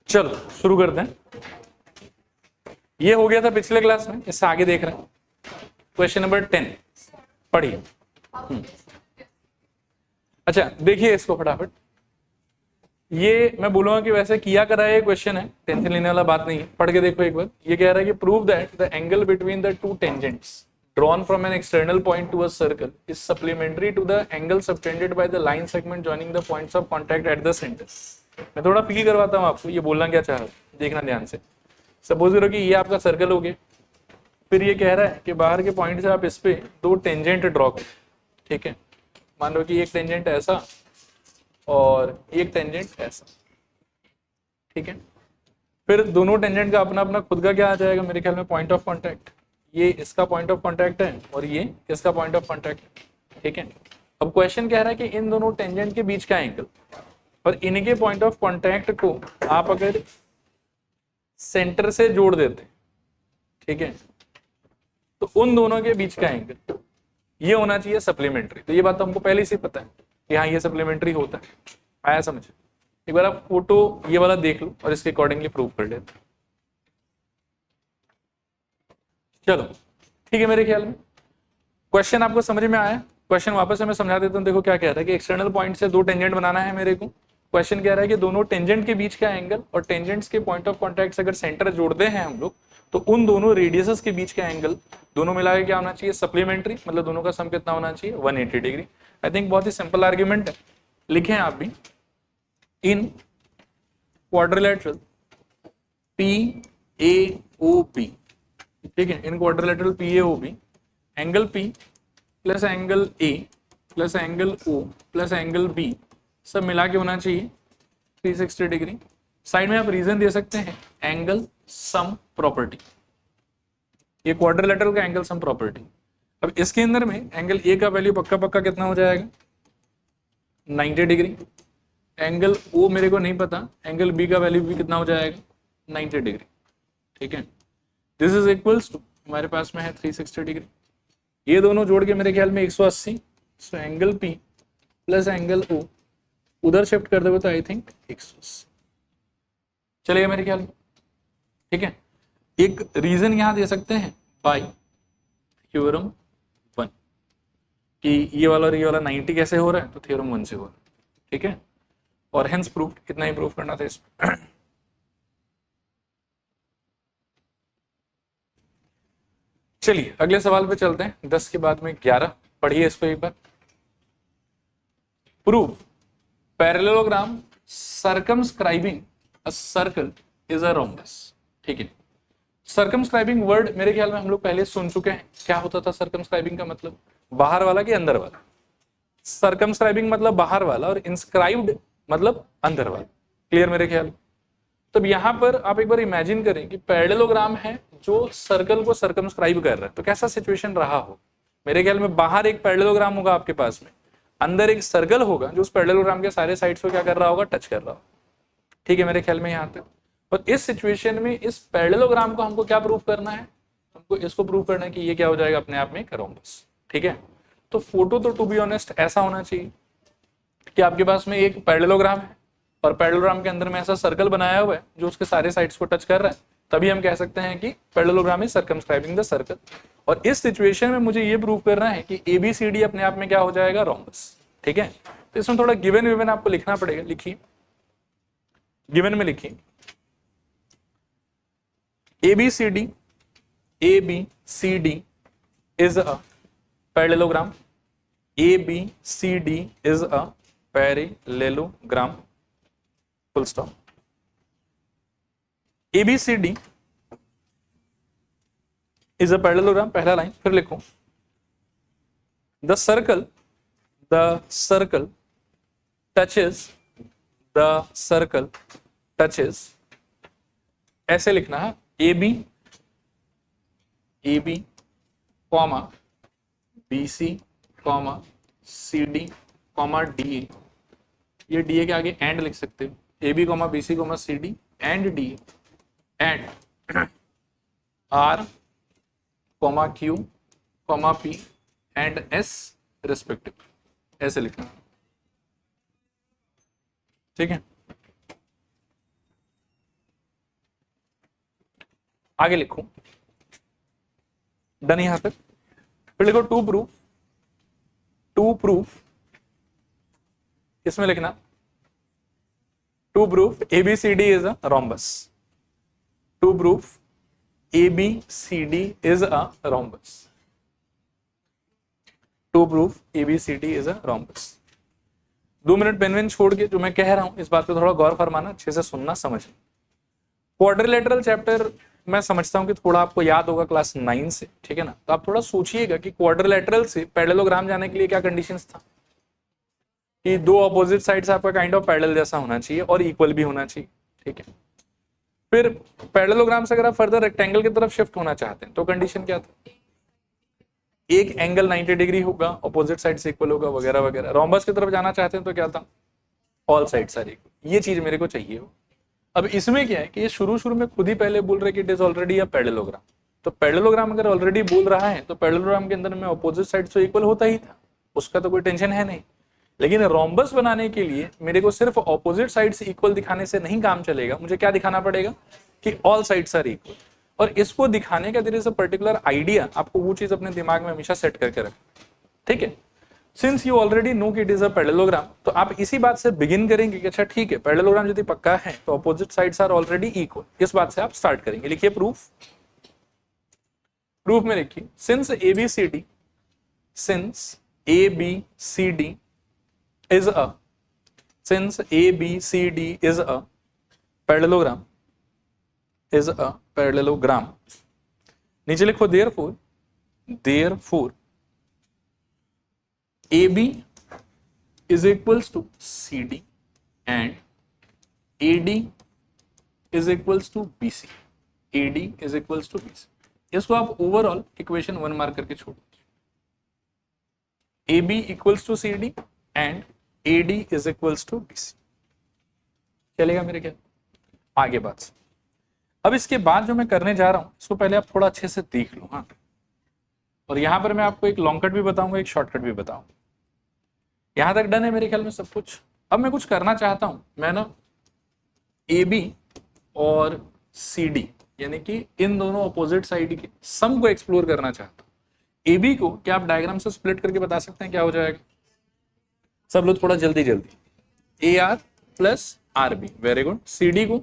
चलो शुरू करते हैं। ये हो गया था पिछले क्लास में, इससे आगे देख रहे हैं क्वेश्चन नंबर 10 पढ़िए। अच्छा देखिए इसको फटाफट। ये मैं बोलूंगा कि वैसे किया करा ये क्वेश्चन है, टेंशन लेने वाला बात नहीं है, पढ़ के देखो एक बार। ये कह रहा है कि prove that the angle between the two tangents drawn from an external point to a circle is supplementary to the angle subtended by the line segment joining the points of contact at the center। मैं थोड़ा feel करवाता हूँ आपको, ये बोलना क्या चाह रहा है देखना ध्यान से। सपोज करो कि ये आपका सर्कल हो गया, फिर ये कह रहा है कि बाहर के पॉइंट से आप इस पे दो टेंजेंट ड्रॉ करो, ठीक है। मान लो कि एक टेंजेंट ऐसा और एक टेंजेंट ऐसा, ठीक है। फिर दोनों टेंजेंट का अपना अपना खुद का क्या आ जाएगा मेरे ख्याल में, पॉइंट ऑफ कॉन्टैक्ट। ये इसका पॉइंट ऑफ कॉन्टैक्ट है और ये इसका पॉइंट ऑफ कॉन्टैक्ट है, ठीक है। अब क्वेश्चन कह रहा है कि इन दोनों टेंजेंट के बीच का एंगल और इनके पॉइंट ऑफ कॉन्टैक्ट को आप अगर सेंटर से जोड़ देते, ठीक है, तो उन दोनों के बीच का एंगल ये होना चाहिए सप्लीमेंट्री। तो ये बात तो हमको पहले से पता है कि हाँ ये सप्लीमेंट्री होता है। आया समझ? एक बार आप फोटो ये वाला देख लो और इसके अकॉर्डिंगली प्रूव कर लेते। चलो ठीक है, मेरे ख्याल में क्वेश्चन आपको समझ में आया। क्वेश्चन वापस से मैं समझा देता हूँ। देखो क्या कह रहा है कि एक्सटर्नल पॉइंट से दो टेंजेंट बनाना है मेरे को। क्वेश्चन कह रहा है कि दोनों टेंजेंट के बीच का एंगल और टेंजेंट्स के पॉइंट ऑफ कॉन्टैक्ट से अगर सेंटर जोड़ते हैं हम लोग, तो उन दोनों रेडियसेस के बीच का एंगल दोनों मिला के क्या होना चाहिए, सप्लीमेंट्री। मतलब दोनों का सम कितना होना चाहिए, 180 डिग्री। आई थिंक बहुत ही सिंपल आर्ग्यूमेंट है, लिखे आप भी। इन क्वाड्रिलेटरल PAOB, ठीक है, इन quadrilateral PAOB angle P plus angle A plus angle O plus angle B सब मिला के होना चाहिए 360 डिग्री। साइड में आप रीजन दे सकते हैं, एंगल सम प्रॉपर्टी। ये क्वाड्रिलेटरल का एंगल सम प्रॉपर्टी। अब इसके अंदर में एंगल A का वैल्यू पक्का पक्का कितना हो जाएगा, 90 डिग्री। एंगल O मेरे को नहीं पता, एंगल B का वैल्यू भी कितना हो जाएगा, 90 डिग्री, ठीक है। दिस इज इक्वल्स टू हमारे पास में है 360 डिग्री। ये दोनों जोड़ के मेरे ख्याल में 180। So angle P plus angle O उधर शिफ्ट कर दोगे तो आई थिंक 180 चलेगा मेरे ख्याल में, ठीक है। एक रीजन यहां दे सकते हैं बाय थ्योरम 1 कि ये वाला और ये वाला 90 कैसे हो रहा है, तो थ्योरम 1 से हो रहा है, ठीक है। और हेंस प्रूफ, कितना ही प्रूफ करना था इसमें। चलिए अगले सवाल पे चलते हैं। 10 के बाद में 11 पढ़िए इसको एक बार। Prove parallelogram circumscribing a circle is a rhombus, ठीक है। सर्कमस्क्राइबिंग वर्ड मेरे ख्याल में हम लोग पहले सुन चुके हैं। क्या होता था सर्कमस्क्राइबिंग का मतलब, बाहर वाला कि अंदर वाला। सर्कमस्क्राइबिंग मतलब बाहर वाला और इंस्क्राइब्ड मतलब अंदर वाला। क्लियर मेरे ख्याल। तो यहां पर आप एक बार इमेजिन करें कि पैरेललोग्राम है जो सर्कल को सर्कमस्क्राइब कर रहा है, तो कैसा सिचुएशन रहा हो। मेरे ख्याल में बाहर एक पैरेललोग्राम होगा आपके पास में, अंदर एक सर्कल होगा जो उस पैरेललोग्राम के सारे साइड्स को क्या कर रहा होगा, टच कर रहा होगा, ठीक है मेरे ख्याल में यहाँ तक। और इस सिचुएशन में इस पैरेललोग्राम को हमको क्या प्रूव करना है, हमको इसको प्रूव करना है कि ये क्या हो जाएगा अपने आप में एक रोम्बस, ठीक है। तो फोटो तो टू बी ऑनेस्ट ऐसा होना चाहिए कि आपके पास में एक पैरेललोग्राम है और पैरेललोग्राम के अंदर में ऐसा सर्कल बनाया हुआ है जो उसके सारे साइड्स को टच कर रहा है, तभी हम कह सकते हैं कि parallelogram is circumscribing the circle. और इस सिचुएशन में मुझे ये प्रूव करना है कि ABCD अपने आप में क्या हो जाएगा, रोम्बस, ठीक है। तो इसमें थोड़ा गिवन विवन आपको लिखना पड़ेगा। लिखिए, गिवन में लिखिए ABCD is a parallelogram। ABCD is a parallelogram, full stop। ABCD is a parallelogram, पहला लाइन फिर लिखो, the circle touches, ऐसे लिखना है AB comma BC comma CD comma DA। ये DA के आगे एंड लिख सकते हो, AB comma BC comma CD and DA and R comma Q comma P and S respective, ऐसे लिखना, ठीक है। आगे लिखूं, डन यहां तक। फिर लिखो टू प्रूफ, इसमें लिखना to proof ABCD is a rhombus, to proof ABCD is a rhombus, to proof ABCD is a rhombus। 2 minute pen वेन छोड़ के जो मैं कह रहा हूं इस बात पे थोड़ा गौर फरमाना, अच्छे से सुनना समझना। क्वाड्रिलेटरल चैप्टर मैं समझता हूं कि थोड़ा आपको याद होगा क्लास 9 से, ठीक है ना। तो आप थोड़ा सोचिएगा कि क्वाड्रिलेटरल से पैरेललोग्राम जाने के लिए क्या कंडीशंस था, कि दो अपोजिट साइड्स आपका काइंड ऑफ पैरेलल जैसा होना चाहिए और इक्वल भी होना चाहिए, ठीक है। फिर पैरेललोग्राम से अगर आप फर्दर रेक्टेंगल की तरफ शिफ्ट होना चाहते हैं तो कंडीशन क्या था, एक एंगल 90 डिग्री होगा, अपोजिट साइड से इक्वल होगा, वगैरह वगैरह। रोम्बस की तरफ जाना चाहते हैं तो क्या था, ऑल साइड्स आर इक्वल। ये चीज मेरे को चाहिए हो। अब इसमें क्या है कि ये शुरू में खुद ही पहले बोल रहे कि it is already a parallelogram. तो पैरेललोग्राम अगर ऑलरेडी बोल रहा है तो पैरेललोग्राम के अंदर में अपोजिट साइड तो इक्वल होता ही था, उसका तो कोई टेंशन है नहीं। लेकिन रोम्बस बनाने के लिए मेरे को सिर्फ ऑपोजिट साइड से इक्वल दिखाने से नहीं काम चलेगा, मुझे क्या दिखाना पड़ेगा कि ऑल साइड्स आर इक्वल। और इसको दिखाने का there is a particular idea, आपको वो चीज अपने दिमाग में हमेशा सेट करके रखें, ठीक है। सिंस यू ऑलरेडी नो कि इट इज अ पैरेललोग्राम, तो आप इसी बात से बिगिन करेंगे कि अच्छा ठीक है, पैरेललोग्राम यदि पक्का है तो opposite sides are already equal, इस बात से आप स्टार्ट करेंगे। लिखिए प्रूफ में लिखिए since ABCD is a parallelogram नीचे लिखो therefore AB is equals to CD and AD is equals to BC, इसको आप ओवरऑल इक्वेशन 1 मार्क करके छोड़ दीजिए। AB equals to CD and AD is equals to BC, चलेगा मेरे क्या। आगे बात, अब इसके बाद जो मैं करने जा रहा हूं इसको पहले आप थोड़ा अच्छे से देख लो, हाँ। और यहां पर मैं आपको एक लॉन्ग कट भी बताऊंगा, एक शॉर्टकट भी बताऊंगा। यहां तक डन है मेरे ख्याल में सब कुछ। अब मैं कुछ करना चाहता हूं, मैं ना AB और CD यानी कि इन दोनों अपोजिट साइड के सम को एक्सप्लोर करना चाहता हूं। AB को क्या आप डायग्राम से स्प्लिट करके बता सकते हैं क्या हो जाएगा, सब लोग थोड़ा जल्दी AR plus RB, very good. CD को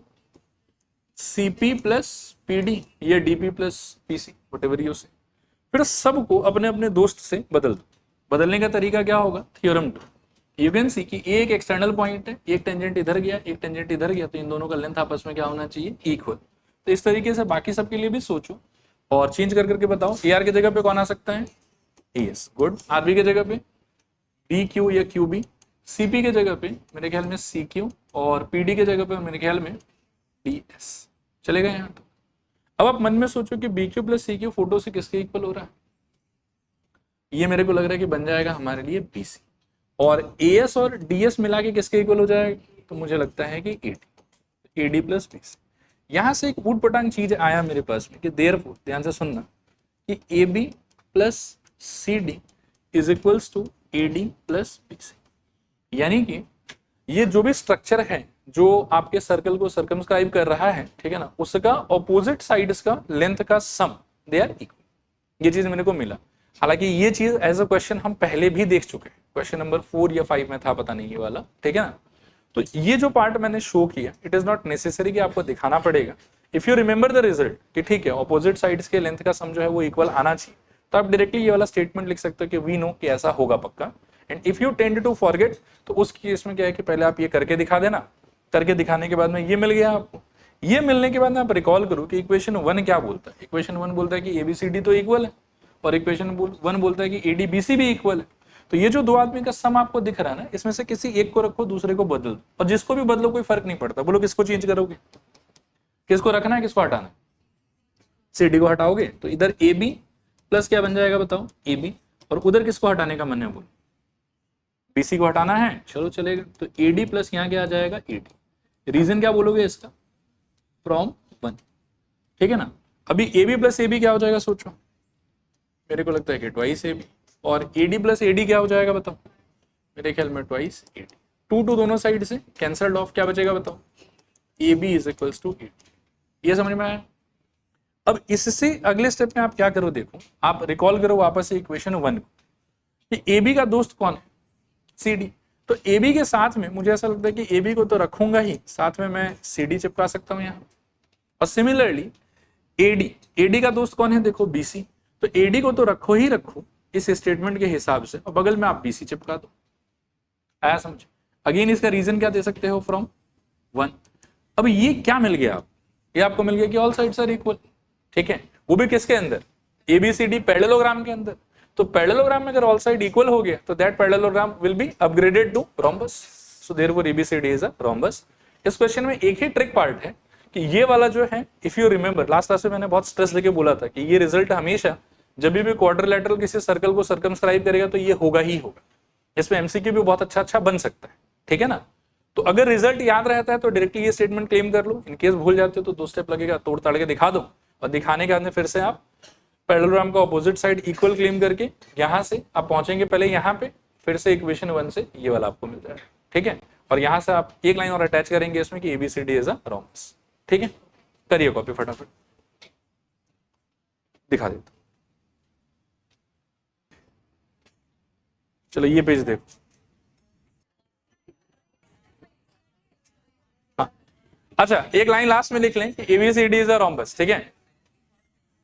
CP प्लस PD या DP plus PC, whatever you से। फिर सबको अपने अपने दोस्त से बदल दो। बदलने का तरीका क्या होगा, थ्योरम 2। यू कैन सी कि एक एक्सटर्नल पॉइंट है, एक टेंजेंट इधर गया, एक टेंजेंट इधर गया, तो इन दोनों का लेंथ आपस में क्या होना चाहिए, इक्वल। तो इस तरीके से बाकी सबके लिए भी सोचो और चेंज कर करके बताओ। AR की जगह पे कौन आ सकता है, AS, गुड। RB की जगह पे BQ या QB, CP के जगह पे मेरे ख्याल में CQ और PD के जगह पे मेरे ख्याल में DS, चलेगा यहाँ तो। अब आप मन में सोचो कि BQ प्लस CQ फोटो से किसके इक्वल हो रहा है, ये मेरे को लग रहा है कि बन जाएगा हमारे लिए BC, और AS और DS मिला के किसके इक्वल हो जाएगा, तो मुझे लगता है कि AD प्लस BC। यहां से एक ऊट पटांग चीज आया मेरे पास में कि देयरफॉर, ध्यान से सुनना, कि AB plus CD is equals to AD plus BC, यानी कि ये जो भी स्ट्रक्चर है जो आपके सर्कल को सर्कमस्क्राइब कर रहा है, ठीक है ना, उसका ऑपोजिट साइड्स का लेंथ का सम दे आर इक्वल। ये चीज मेरे को मिला। हालांकि ये चीज एज अ क्वेश्चन हम पहले भी देख चुके हैं, क्वेश्चन नंबर 4 या 5 में था, पता नहीं ये वाला, ठीक है ना। तो ये जो पार्ट मैंने शो किया, इट इज नॉट नेसेसरी कि आपको दिखाना पड़ेगा। If you remember the result कि ठीक है ऑपोजिट साइड्स के लेंथ का सम जो है वो इक्वल आना चाहिए, तो आप डायरेक्टली ये वाला स्टेटमेंट लिख सकते हो कि वी नो कि ऐसा होगा पक्का। And if you tend to forget, तो उस केस में क्या है कि पहले आप ये करके दिखा देना, करके दिखाने के बाद में ये मिल गया आपको। ये मिलने के बाद में आप रिकॉल करो कि इक्वेशन 1 क्या बोलता है। इक्वेशन 1 बोलता है कि ABCD तो इक्वल है, और इक्वेशन 1 बोलता है कि ADBC भी इक्वल है। तो ये जो दो आदमी का सम आपको दिख रहा है ना, इसमें से किसी एक को रखो, दूसरे को बदल दो, और जिसको भी बदलो कोई फर्क नहीं पड़ता। बोलो किसको चेंज करोगे, किसको रखना है, किसको हटाना है। CD को हटाओगे तो इधर AB प्लस क्या बन जाएगा बताओ, AB, और उधर किसको हटाने का मन है, बोलो BC को हटाना है, चलो चलेगा। तो AD प्लस यहाँ क्या आ जाएगा, AD। रीजन क्या बोलोगे इसका, फ्रॉम 1, ठीक है ना। अभी AB प्लस AB क्या हो जाएगा सोचो, मेरे को लगता है कि ट्वाइस AB, और AD प्लस AD क्या हो जाएगा बताओ, मेरे ख्याल में ट्वाइस AD। 2 दोनों साइड से कैंसल्ड ऑफ, क्या बचेगा बताओ, AB is equals to AD। ये समझ में आया। अब इससे अगले स्टेप में आप क्या करो, देखो आप रिकॉल करो वापस से इक्वेशन 1 कि ए बी का दोस्त कौन है, सी डी। तो ए बी के साथ में मुझे ऐसा लगता है कि ए बी को तो रखूंगा ही, साथ में मैं सी डी चिपका सकता हूं यहाँ। और सिमिलरली एडी का दोस्त कौन है, देखो बीसी। तो एडी को तो रखो ही रखो इस स्टेटमेंट के हिसाब से, और बगल में आप बीसी चिपका दो। आया समझ? अगेन इसका रीजन क्या दे सकते हो, फ्रॉम 1। अब ये क्या मिल गया आप, ये आपको मिल गया कि ऑल साइड्स आर इक्वल, ठीक है, वो भी किसके अंदर, एबीसीडी पैरेललोग्राम के अंदर। तो पैरेललोग्राम में अगर ऑल साइड इक्वल हो गया तो that parallelogram will be upgraded to rhombus, so therefore ABCD is a rhombus. इस क्वेश्चन में एक ही ट्रिक पार्ट है कि ये वाला जो है, if you remember last class में मैंने बहुत स्ट्रेस देके बोला था कि ये रिजल्ट हमेशा जब भी क्वाड्रिलेटरल किसी सर्कल को सर्कमस्क्राइब करेगा तो ये होगा ही होगा। इसमें एमसीक्यू भी बहुत अच्छा बन सकता है, ठीक है ना। तो अगर रिजल्ट याद रहता है तो डायरेक्टली ये स्टेटमेंट क्लेम कर लो, इन केस भूल जाते हो तो 2 स्टेप लगेगा, तोड़ ताड़ के दिखा दो, और दिखाने के बाद में फिर से आप पैरेललोग्राम का ऑपोजिट साइड इक्वल क्लेम करके यहां से आप पहुंचेंगे पहले यहाँ पे, फिर से इक्वेशन 1 से ये वाला आपको मिल जाएगा, ठीक है। और यहां से आप एक लाइन और अटैच करेंगे इसमें कि एबीसीडी इज अ रोम्बस, ठीक है। करिए कॉपी फटाफट, दिखा देता। चलो ये पेज देखो। हाँ, अच्छा एक लाइन लास्ट में लिख लें कि एबीसीडी इज अ रोम्बस, ठीक है।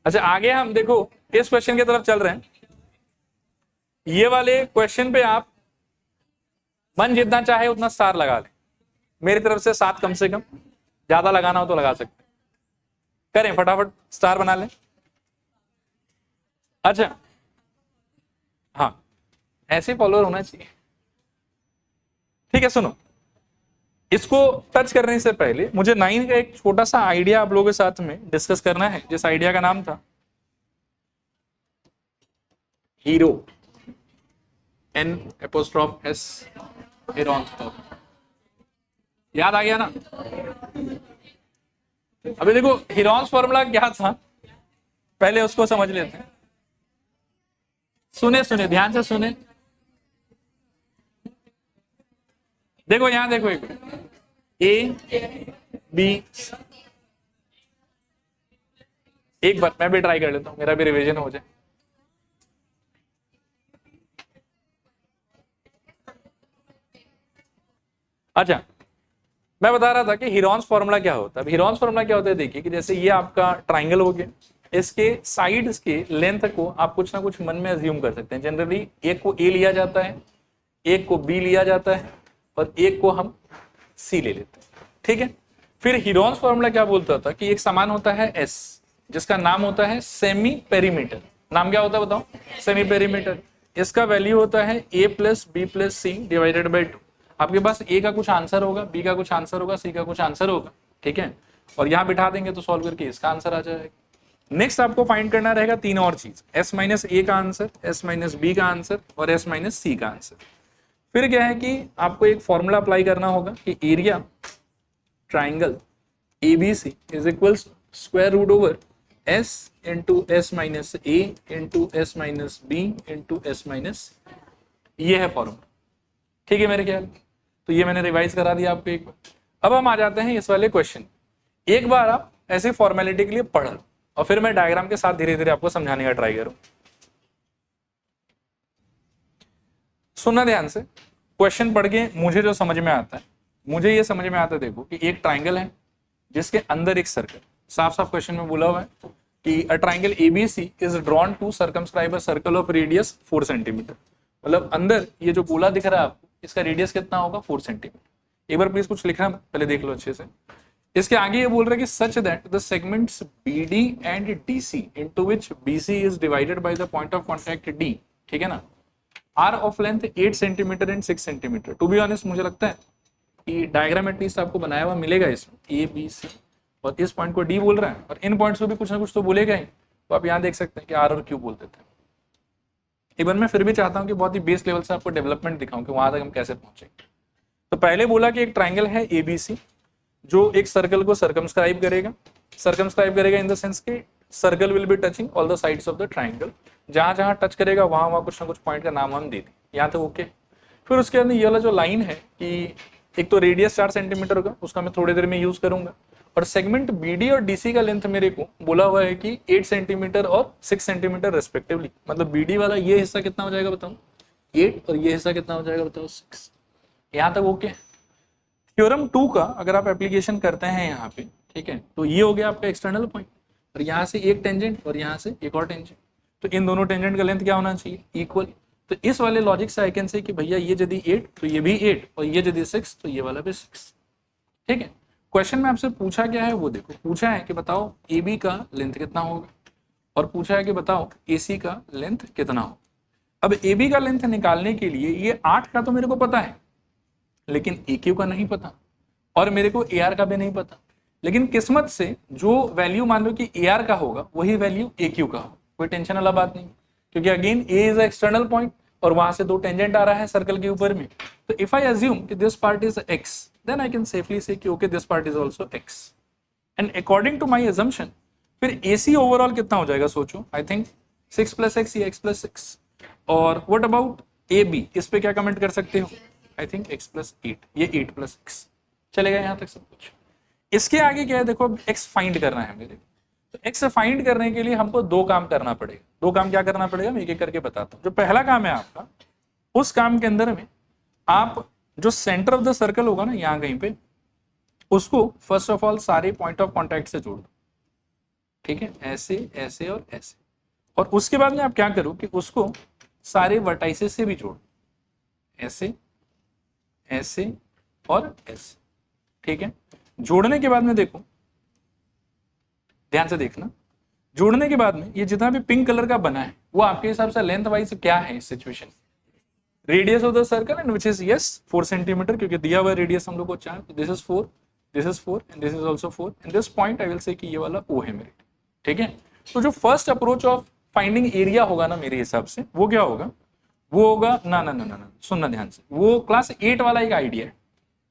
अच्छा आगे हम देखो इस क्वेश्चन की तरफ चल रहे हैं। ये वाले क्वेश्चन पे आप मन जितना चाहे उतना स्टार लगा लें, मेरी तरफ से 7 कम से कम, ज्यादा लगाना हो तो लगा सकते हैं। करें फटाफट, स्टार बना लें। अच्छा हाँ, ऐसे फॉलोअर होना चाहिए, ठीक है। सुनो, इसको टच करने से पहले मुझे 9 का एक छोटा सा आइडिया आप लोगों के साथ में डिस्कस करना है, जिस आइडिया का नाम था हीरो, N'(S), हीरोन्स। याद आ गया ना? अभी देखो हीरोन्स फॉर्मूला क्या था, पहले उसको समझ लेते हैं। सुने ध्यान से सुने, देखो यहां देखो, ए बी, एक बार मैं भी ट्राई कर लेता हूं, मेरा भी रिवीजन हो जाए। अच्छा मैं बता रहा था कि हीरोन्स फॉर्मूला क्या होता है। हीरोन्स फॉर्मूला क्या होता है, देखिए कि जैसे ये आपका ट्राइंगल हो गया, इसके साइड्स के लेंथ को आप कुछ ना कुछ मन में अज्यूम कर सकते हैं। जनरली एक को ए लिया जाता है, एक को बी लिया जाता है, और एक को हम सी ले लेते हैं, ठीक है। फिर हीरोन्स फॉर्मूला क्या बोलता था कि एक समान होता है एस, जिसका नाम होता है सेमी पेरीमीटर। नाम क्या होता है बताओ, सेमी पेरीमीटर। इसका वैल्यू होता है A plus B plus C divided by 2। आपके पास ए का कुछ आंसर होगा, बी का कुछ आंसर होगा, सी का कुछ आंसर होगा, ठीक है। और यहां बिठा देंगे तो सॉल्व करके इसका आंसर आ जाएगा। नेक्स्ट आपको फाइंड करना रहेगा 3 और चीज, एस माइनस ए का आंसर, एस माइनस बी का आंसर, और एस माइनस सी का आंसर। फिर क्या है कि आपको एक फॉर्मूला अप्लाई करना होगा कि area triangle ABC is equal square root over s into s minus a into s minus b into s minus, ये है फॉर्मूला, ठीक है मेरे ख्याल। तो ये मैंने रिवाइज करा दिया आपको एक बार। अब हम आ जाते हैं इस वाले क्वेश्चन। एक बार आप ऐसे फॉर्मेलिटी के लिए पढ़ लो, और फिर मैं डायग्राम के साथ धीरे धीरे आपको समझाने का ट्राई करूं। सुनना ध्यान से, क्वेश्चन पढ़ के मुझे जो समझ में आता है, मुझे ये समझ में आता है, देखो कि एक ट्राइंगल है जिसके अंदर एक सर्कल, साफ साफ क्वेश्चन में बोला हुआ है कि a triangle ABC is drawn to circumscribe a circle of radius 4 centimetre. मतलब अंदर ये जो गोला दिख रहा है आपको, इसका रेडियस कितना होगा, 4 सेंटीमीटर। एक बार प्लीज कुछ लिखना पहले देख लो अच्छे से। इसके आगे ये बोल रहा है कि such that the segments BD and DC into which BC is divided by the point of contact D, ठीक है ना, are of length 8 centimetre and 6 centimetre. To be honest मुझे लगता है कि डायग्राम एटलीस्ट आपको बनाया हुआ मिलेगा इसमें, ABC, और इस पॉइंट को D बोल रहा है, और इन पॉइंट्स को भी कुछ ना कुछ तो बोलेगा ही। तो आप यहाँ देख सकते हैं कि R और Q बोल देते हैं। इवन मैं फिर भी चाहता हूँ कि बहुत ही बेस लेवल से आपको डेवलपमेंट दिखाऊं कि वहां तक हम कैसे पहुंचेंगे। तो पहले बोला कि एक ट्राइंगल है ABC जो एक सर्कल को सर्कमस्क्राइब करेगा। सर्कमस्क्राइब करेगा इन द सेंस कि circle will be touching all the sides of the triangle. जहां जहां टच करेगा वहां वहां कुछ ना कुछ पॉइंट का नाम हम दे दें, यहाँ तक ओके। फिर उसके अंदर ये वाला जो लाइन है कि एक तो रेडियस 4 सेंटीमीटर का, उसका मैं थोड़ी देर में यूज करूंगा, और सेगमेंट बीडी और डीसी का लेंथ मेरे को बोला हुआ है कि 8 सेंटीमीटर और 6 सेंटीमीटर रेस्पेक्टिवली, मतलब बीडी वाला ये हिस्सा कितना हो जाएगा बताओ 8 और ये हिस्सा कितना हो जाएगा बताओ 6। यहाँ तक ओके। थ्योरम 2 का अगर आप एप्लीकेशन करते हैं यहाँ पे, ठीक है, तो ये हो गया आपका एक्सटर्नल पॉइंट और यहाँ से एक टेंजेंट और यहाँ से एक और टेंजेंट, तो इन दोनों टेंजेंट का लेंथ क्या होना चाहिए इक्वल। तो इस वाले लॉजिक से आई कैन से कि भैया ये यदि 8 तो ये भी 8 और ये यदि 6 तो ये वाला भी 6। ठीक है, क्वेश्चन में आपसे पूछा क्या है वो देखो, पूछा है कि बताओ ए बी का लेंथ कितना होगा और पूछा है कि बताओ ए सी का लेंथ कितना होगा। अब ए बी का लेंथ निकालने के लिए ये 8 का तो मेरे को पता है लेकिन ए क्यू का नहीं पता और मेरे को ए आर का भी नहीं पता, लेकिन किस्मत से जो वैल्यू मान लो कि ए आर का होगा वही वैल्यू ए क्यू का होगा, कोई टेंशन वाला बात नहीं, क्योंकि again A is external point और वहां से दो टेंजेंट आ रहा है सर्कल के ऊपर में। तो इफ आई अज्यूम कि this part is x, then I can safely say कि okay this part is also x and according to my assumption फिर AC ओवरऑल कितना हो जाएगा सोचो, आई थिंक 6 + x या x + 6। और व्हाट अबाउट AB, इस पे क्या कमेंट कर सकते हो, आई थिंक x + 8, ये 8 + x चलेगा यहाँ तक सब कुछ। इसके आगे क्या है देखो, अब x फाइंड करना है मेरे, तो x फाइंड करने के लिए हमको दो काम करना पड़ेगा। दो काम क्या करना पड़ेगा मैं एक एक करके बताता हूँ। जो पहला काम है आपका, उस काम के अंदर में आप जो सेंटर ऑफ द सर्कल होगा ना यहाँ कहीं पे, उसको फर्स्ट ऑफ ऑल सारे पॉइंट ऑफ कॉन्टैक्ट से जोड़ दो, ठीक है, ऐसे ऐसे और ऐसे। और उसके बाद में आप क्या करो कि उसको सारे वर्टाइसेस से भी जोड़, ऐसे ऐसे और ऐसे, ठीक है। जोड़ने के बाद में देखो, ध्यान से देखना, जोड़ने के बाद में ये जितना भी पिंक कलर का बना है वो आपके हिसाब से लेंथ वाइज क्या है इस situation, radius of the circle and which is yes 4 centimetre, क्योंकि दिया हुआ रेडियस हम लोग को 4, this is 4, this is 4 and this is also 4 and this point I will say कि ये वाला O है मेरे, ठीक है। तो जो first approach of finding area होगा ना मेरे हिसाब से वो क्या होगा, वो होगा ना ना ना ना ना सुनना ध्यान से, वो क्लास 8 वाला एक आइडिया है।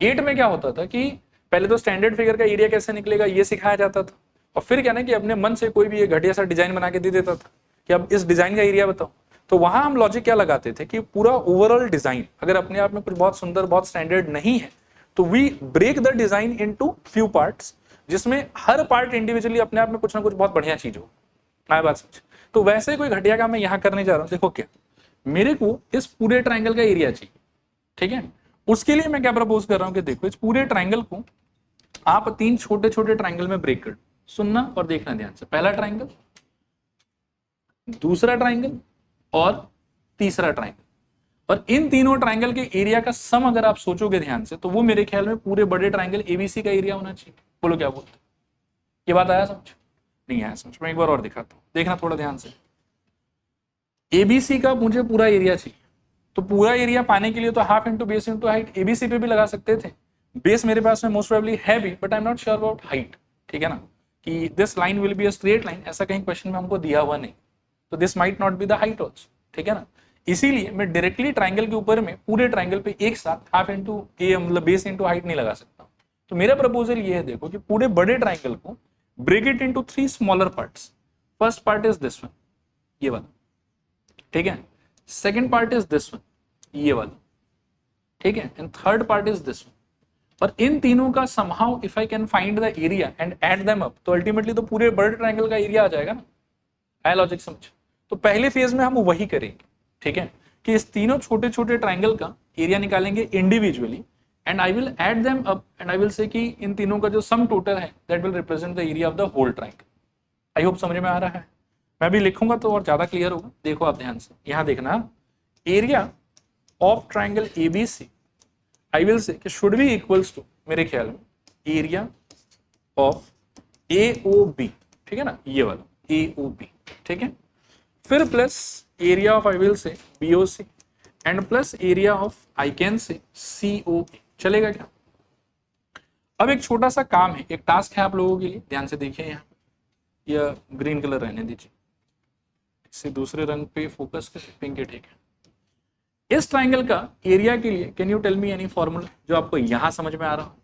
8 में क्या होता था कि पहले तो स्टैंडर्ड फिगर का एरिया कैसे निकलेगा ये सिखाया जाता था, और फिर क्या ना कि अपने मन से कोई भी एक घटिया सा डिजाइन बना के दे देता था कि अब इस डिजाइन का एरिया बताओ। तो वहां हम लॉजिक क्या लगाते थे कि पूरा ओवरऑल डिजाइन अगर अपने आप में कुछ बहुत सुंदर बहुत स्टैंडर्ड नहीं है तो we break the design into few parts, जिसमें हर पार्ट इंडिविजुअली अपने आप में कुछ ना कुछ बहुत बढ़िया चीज हो। आए बात समझ। तो वैसे कोई घटिया काम मैं यहाँ करने जा रहा हूँ। देखो क्या, मेरे को इस पूरे ट्राइंगल का एरिया चाहिए, ठीक है। उसके लिए मैं क्या प्रपोज कर रहा हूँ कि देखो इस पूरे ट्राइंगल को आप 3 छोटे छोटे ट्राइंगल में ब्रेक कर, सुनना और देखना ध्यान से। पहला ट्राइंगल, दूसरा ट्राइंगल और तीसरा ट्राइंगल, और इन तीनों ट्राइंगल के एरिया का सम अगर आप सोचोगे ध्यान से तो वो मेरे ख्याल में पूरे बड़े ट्राइंगल ABC का एरिया होना चाहिए। बोलो क्या बोलते, ये बात आया समझ? नहीं आया समझ? मैं एक बार और दिखाता हूं, देखना थोड़ा ध्यान से। ABC का मुझे पूरा एरिया चाहिए, तो पूरा एरिया पाने के लिए तो half into base into height ABC पे भी लगा सकते थे। बेस मेरे पास में मोस्ट प्रोबेबली है भी, but I am not sure about height, ठीक है ना, कि this line will be a straight line, ऐसा कहीं क्वेश्चन में हमको दिया हुआ नहीं, तो this might not be the height also, ठीक है ना। इसीलिए मैं डायरेक्टली ट्राइंगल के ऊपर में पूरे ट्राइंगल पे एक साथ हाफ इंटू ए मतलब बेस इंटू हाइट नहीं लगा सकता। तो मेरा प्रपोजल ये है देखो कि पूरे बड़े ट्राइंगल को break it into 3 smaller parts. First part is this one, ये वाला, ठीक है। Second part is this one, ये वाला, ठीक है, and third part is this one. और इन तीनों का somehow if I can find the area and add them up, तो अल्टीमेटली तो पूरे बड़े ट्राइंगल का एरिया आ जाएगा ना। आया लॉजिक समझ? तो पहले फेज में हम वही करेंगे, ठीक है, कि इस तीनों छोटे छोटे ट्राइंगल का एरिया निकालेंगे individually and I will add them up and I will say कि इन तीनों का जो सम टोटल है that will represent the area of the whole triangle. I hope समझ में आ रहा है। मैं भी लिखूंगा तो और ज्यादा क्लियर होगा। देखो आप ध्यान से, यहां देखना, area of triangle ABC I will say कि शुड बी इक्वल्स टू, मेरे ख्याल में, एरिया ऑफ AOB, ठीक है ना, ये वाला AOB, ठीक है, फिर plus area of I will से BOC and plus area of I can say COA। चलेगा क्या? अब एक छोटा सा काम है, एक टास्क है आप लोगों के लिए, ध्यान से देखिए। यहाँ यह ग्रीन कलर रहने दीजिए, इसे दूसरे रंग पे फोकस करें, पिंक है, ठीक है। इस ट्राइंगल का एरिया के लिए can you tell me any formula जो आपको यहां समझ में आ रहा हो?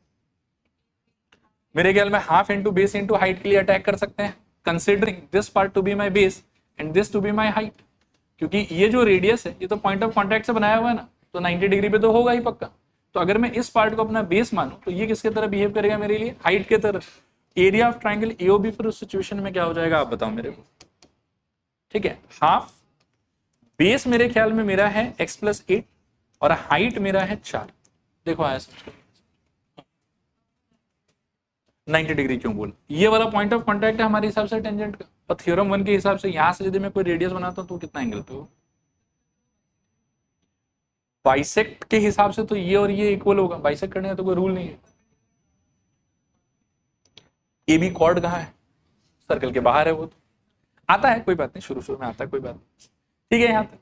मेरे ख्याल में half into base into height के लिए अटैक कर सकते हैं, considering this part to be my base and this to be my height, क्योंकि ये जो रेडियस है ये तो पॉइंट ऑफ कॉन्टैक्ट से बनाया हुआ है ना, तो 90 डिग्री पे तो होगा ही पक्का। तो अगर मैं इस पार्ट को अपना बेस मानूं तो ये किसके तरह बिहेव करेगा मेरे लिए? हाइट के तरह। एरिया ऑफ ट्राइंगल एओबी फिर उस सिचुएशन में क्या हो जाएगा आप बताओ मेरे को। ठीक है, हाफ बेस मेरे ख्याल में मेरा है x+8 और हाइट मेरा है 4। देखो आया समझ 90 डिग्री क्यों बोल, ये वाला पॉइंट ऑफ कांटेक्ट है हमारे हिसाब से टेंजेंट का, और थ्योरम 1 के हिसाब से यहां से यदि मैं कोई रेडियस बनाता हूं तो कितना एंगल पे हो, बाइसेक्ट के हिसाब से तो ये और ये इक्वल होगा, बाइसेक्ट करने का तो कोई रूल नहीं है। ए बी कॉर्ड कहाँ है, सर्कल के बाहर है, वो तो आता है, कोई बात नहीं, शुरू में आता है, कोई बात नहीं। ठीक है, यहां तक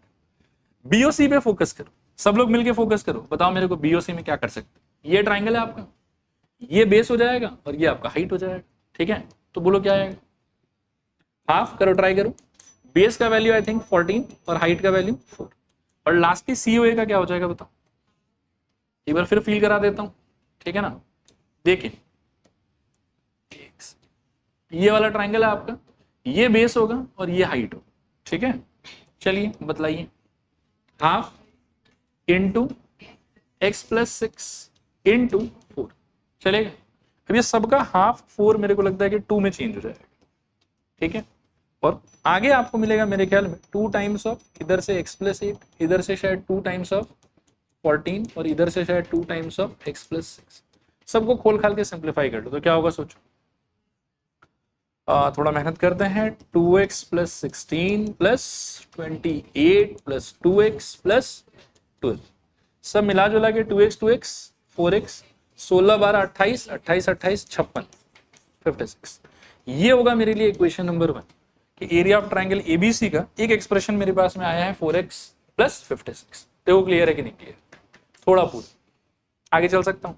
बीओसी पे फोकस करो, सब लोग मिलके फोकस करो, बताओ मेरे को बीओसी में क्या कर सकते। ये ट्राइंगल है आपका, ये बेस हो जाएगा और ये आपका हाइट हो जाएगा। ठीक है, तो बोलो क्या आएगा, हाफ करो, ट्राई करो। बेस का वैल्यू आई थिंक 14 और हाइट का वैल्यू 4, और लास्ट की सीओए का क्या हो जाएगा बताओ, एक बार फिर फील करा देता हूं। ठीक है ना, देखिए ये वाला ट्राइंगल है आपका, ये बेस होगा और ये हाइट होगा। ठीक है, चलिए बतलाइए, हाफ इंटू x+6 इंटू 4 चलेगा। अब ये सबका हाफ 4 मेरे को लगता है कि 2 में चेंज हो जाएगा। ठीक है, और आगे आपको मिलेगा मेरे ख्याल में 2 टाइम्स ऑफ, इधर से x+8, इधर से शायद 2 टाइम्स ऑफ 14 और इधर से शायद 2 टाइम्स ऑफ x+6। सबको खोल खाल के सिंप्लीफाई कर दो तो क्या होगा सोचो, थोड़ा मेहनत करते हैं। 2x + 16 + 28 + 2x + 12 सब मिला जुला के 2x 4x 16 12 28 28 28 56 56। ये होगा मेरे लिए इक्वेशन नंबर 1 कि एरिया ऑफ ट्राइंगल एबीसी का एक एक्सप्रेशन मेरे पास में आया है 4x + 56। देखो क्लियर है कि नहीं क्लियर, थोड़ा पूरा आगे चल सकता हूं।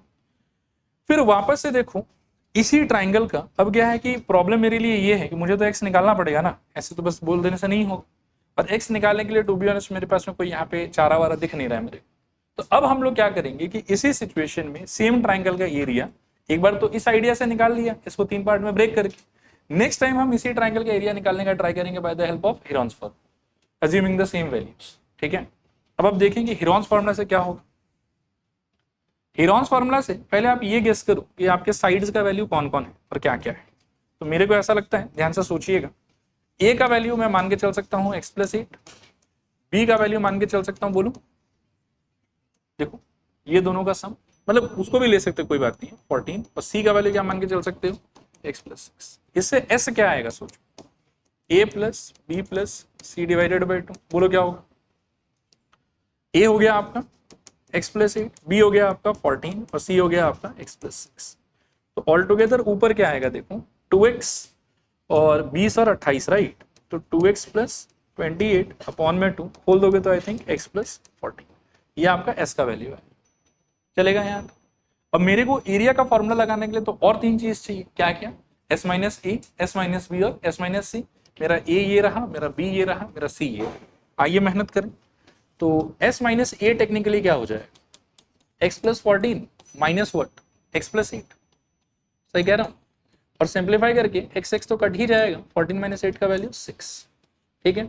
फिर वापस से देखो इसी ट्राइंगल का, अब क्या है कि प्रॉब्लम मेरे लिए ये है कि मुझे तो x निकालना पड़ेगा ना, ऐसे तो बस बोल देने से नहीं होगा, और x निकालने के लिए टू बी ऑनेस्ट मेरे पास में कोई यहाँ पे चारा वारा दिख नहीं रहा है मेरे। तो अब हम लोग क्या करेंगे कि इसी सिचुएशन में सेम ट्राइंगल का एरिया एक बार तो इस आइडिया से निकाल लिया, इसको 3 पार्ट में ब्रेक करके, नेक्स्ट टाइम हम इसी ट्राइंगल का एरिया निकालने का ट्राई करेंगे by the help of Heron's formula, assuming the same values. ठीक है, अब देखेंगे हीरोन्स फॉर्मूला से क्या होगा। हीरोन्स फॉर्मूला से पहले आप ये गेस करो कि आपके साइड्स का वैल्यू कौन कौन है और क्या क्या है। तो मेरे को ऐसा लगता है, ध्यान से सोचिएगा, ए का वैल्यू मैं मान के चल सकता हूँ x+8, बी का वैल्यू मान के चल सकता हूँ, बोलो देखो ये दोनों का सम, मतलब उसको भी ले सकते हो कोई बात नहीं है 14, और सी का वैल्यू क्या मान के चल सकते हो x+6। इससे एस क्या आएगा सोचो, a + b + c / 2, बोलो क्या होगा। ए हो गया आपका x+8, बी हो गया आपका 14 और सी हो गया आपका x+6। तो ऑल टुगेदर ऊपर क्या आएगा देखो, 2x और 20 और 28 राइट, तो 2x + 28 अपॉन में 2 खोल दोगे तो आई थिंक x+14, ये आपका s का वैल्यू है। चलेगा यार, अब मेरे को एरिया का फॉर्मूला लगाने के लिए तो और 3 चीज चाहिए, क्या क्या, s - a, s - b और s - c। मेरा a ये रहा, मेरा b ये रहा, मेरा c ये रहा। आइए मेहनत करें, तो s - a टेक्निकली क्या हो जाएगा, x+14 माइनस व्हाट, x+8, सही कह रहा हूं, और सिंप्लीफाई करके x तो कट ही जाएगा, 14 - 8 का वैल्यू 6। ठीक है,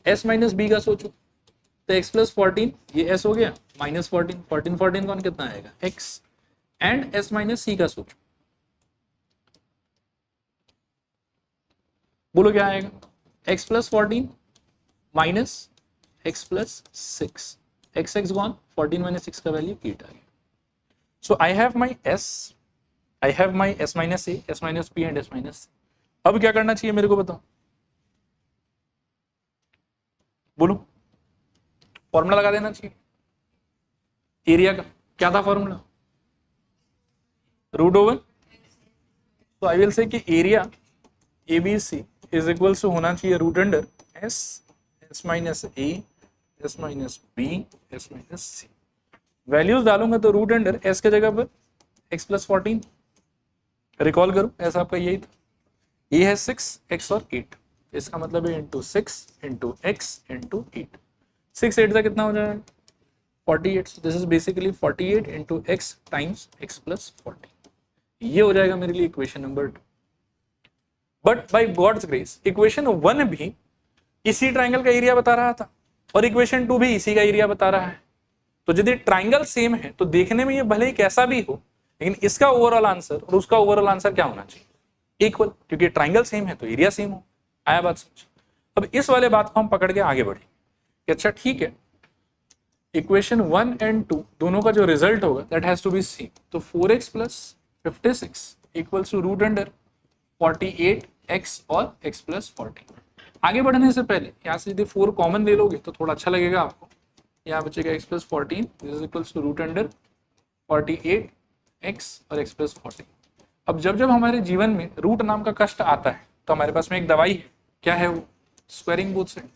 s - b का सोचो, तो x+14 ये s हो गया, -14 14 14 कौन कितना आएगा x, एंड s - c का सोचो, बोलो क्या आएगा, x+14 minus x+6, x gone, 14 - 6 का वैल्यू 8 आ गया। So I have my s, I have my s - a, s - b and s - c। अब क्या करना चाहिए मेरे को बताओ, बोलो, फॉर्मूला लगा देना चाहिए एरिया का, क्या था फॉर्मूला, √/, तो आई विल से कि area ABC is equal to होना चाहिए √(s, s - a, s - b, s - c। Values डालूंगा तो √(s) के जगह पर x+14, रिकॉल करो ऐसा आपका यही था, ये है 6 x और 8, इसका मतलब है इंटू 6 इंटू x इंटू 8, 6 8 का कितना हो जाएगा 48। This is basically 48 into x times x+14, ये हो जाएगा मेरे लिए equation number 2। But by God's grace equation 1 भी इसी ट्राइंगल का एरिया बता रहा था और इक्वेशन 2 भी इसी का एरिया बता रहा है। तो यदि ट्राइंगल सेम है तो देखने में ये भले ही कैसा भी हो, लेकिन इसका ओवरऑल आंसर और उसका ओवरऑल आंसर क्या होना चाहिए, इक्वल, क्योंकि ट्राइंगल सेम है तो एरिया सेम हो। आया बात समझ? अब इस वाले बात को हम पकड़ के आगे बढ़े कि अच्छा ठीक है, इक्वेशन 1 एंड 2 दोनों का जो रिजल्ट होगा that has to be same. तो 4x plus 56 equals to root under 48x और x प्लस 40। आगे बढ़ने से पहले यहाँ से यदि 4 कॉमन ले लोगे तो थोड़ा अच्छा लगेगा आपको। यहाँ बचेगा x plus 14 this is equals to root under 48x और x प्लस 40। अब जब जब हमारे जीवन में रूट नाम का कष्ट आता है तो हमारे पास में एक दवाई है, क्या है वो? Squaring both side.